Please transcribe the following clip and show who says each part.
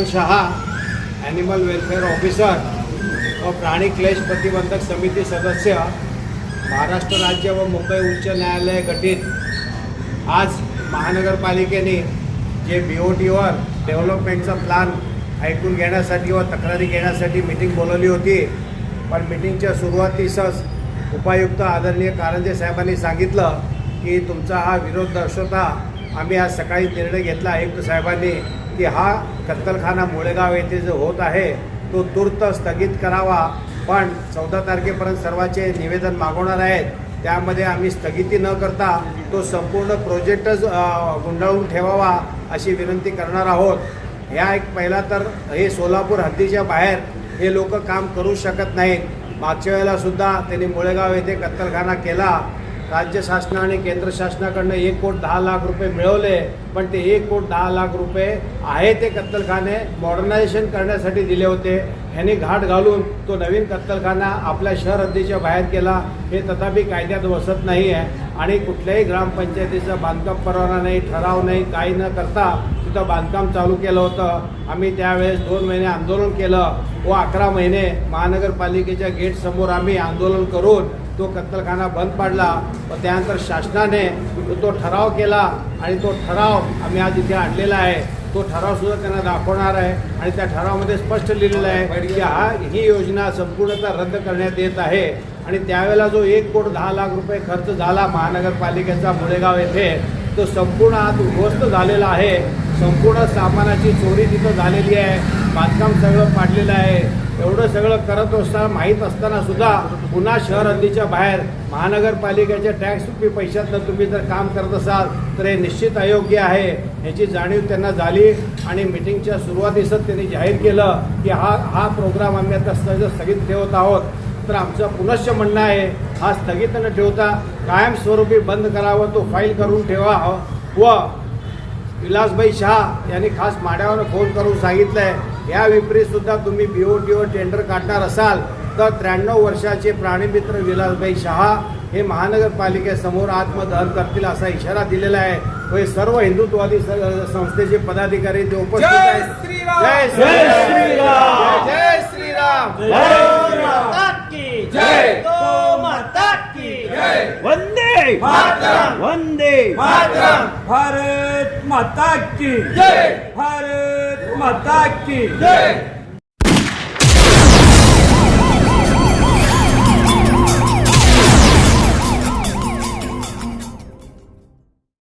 Speaker 1: Chetan Shah, animal welfare officer व प्राणी क्लेश प्रतिबंधक समिती सदस्य, महाराष्ट्र राज्य व मुंबई उच्च न्यायालय गठीत। आज महानगरपालिकेने जे BOTवर डेव्हलपमेंटचा प्लॅन ऐकून घेण्यासाठी व तक्रारी घेण्यासाठी मीटिंग बोलवली होती, पण मीटिंगच्या सुरुवातीसच उपायुक्त आदरणीय कारंजे साहेबांनी सांगितलं की तुमचा हा विरोध दर्शवता आम्ही आज सकाळी निर्णय घेतला आयुक्त साहेबांनी की हा कत्तलखाना मुळेगाव येथे जो होत आहे तो तूर्त स्थगित करावा, पण 14 तारखेपर्यंत सर्वांचे निवेदन मागवणार आहेत, त्यामध्ये आम्ही स्थगिती न करता तो संपूर्ण प्रोजेक्टच गुंडाळून ठेवावा अशी विनंती करणार आहोत। ह्या एक पहिला तर हे सोलापूर हद्दीच्या बाहेर हे लोक काम करू शकत नाहीत। मागच्या वेळेला सुद्धा त्यांनी मुळेगाव येथे कत्तलखाना केला, राज्य शासनाने केंद्र शासनाकडनं 1,10,00,000 रुपये मिळवले, पण ते 1,10,00,000 रुपये आहे ते कत्तलखाने मॉडर्नायझेशन करण्यासाठी दिले होते। ह्यांनी घाट घालून तो नवीन कत्तलखाना आपल्या शहर हद्दीच्या बाहेर केला, हे तथापि कायद्यात बसत नाही आहे आणि कुठल्याही ग्रामपंचायतीचा बांधकाम परवाना नाही, ठराव नाही, काही न करता तिथं बांधकाम चालू केलं होतं। आम्ही त्यावेळेस 2 महिने आंदोलन केलं व 11 महिने महानगरपालिकेच्या गेटसमोर आम्ही आंदोलन करून तो कत्तलखाना बंद पाडला व त्यानंतर शासनाने तो ठराव केला आणि तो ठराव आम्ही आज इथे आणलेला आहे। तो ठरावसुद्धा त्यांना दाखवणार आहे आणि त्या ठरावामध्ये स्पष्ट लिहिलेलं आहे की ही योजना संपूर्णतः रद्द करण्यात येत आहे। आणि त्यावेळेला जो 1,10,00,000 रुपये खर्च झाला महानगरपालिकेचा मुळेगाव येथे, तो संपूर्ण आज उद्ध्वस्त झालेला आहे। संपूर्ण सामानाची चोरी तिथं झालेली आहे, बांधकाम सगळं पाडलेलं आहे। एवढं सगळं करत असताना माहीत असताना सुद्धा पुन्हा शहर हद्दीच्या बाहेर महानगरपालिकेच्या टॅक्स पैशातनं तुम्ही जर काम करत असाल तर हे निश्चित अयोग्य आहे, याची जाणीव त्यांना झाली आणि मिटिंगच्या सुरुवातीसच त्यांनी जाहीर केलं की हा प्रोग्राम आम्ही आता स्थगित ठेवत आहोत। तर आमचं पुनश्च म्हणणं आहे हा स्थगित न ठेवता कायमस्वरूपी बंद करावं, तो फाईल करून ठेवा व विलासभाई शाह यांनी खास माड्यावर फोन करून सांगितलं आहे या विपरीत सुद्धा तुम्ही BOTवर टेंडर काढणार असाल तर 93 वर्षाचे प्राणीमित्र विलासभाई शाह हे महानगरपालिकेसमोर आत्मदहन करतील असा इशारा दिलेला आहे। व सर्व हिंदुत्ववादी संस्थेचे पदाधिकारी ते उपस्थित आहेत। जय श्रीराम, जय श्रीराम, जय माता की जय, गो माता की जय, वंदे मातरम, वंदे मातरम,
Speaker 2: भारत माता की
Speaker 1: जय,
Speaker 2: भारत माता की
Speaker 1: जय।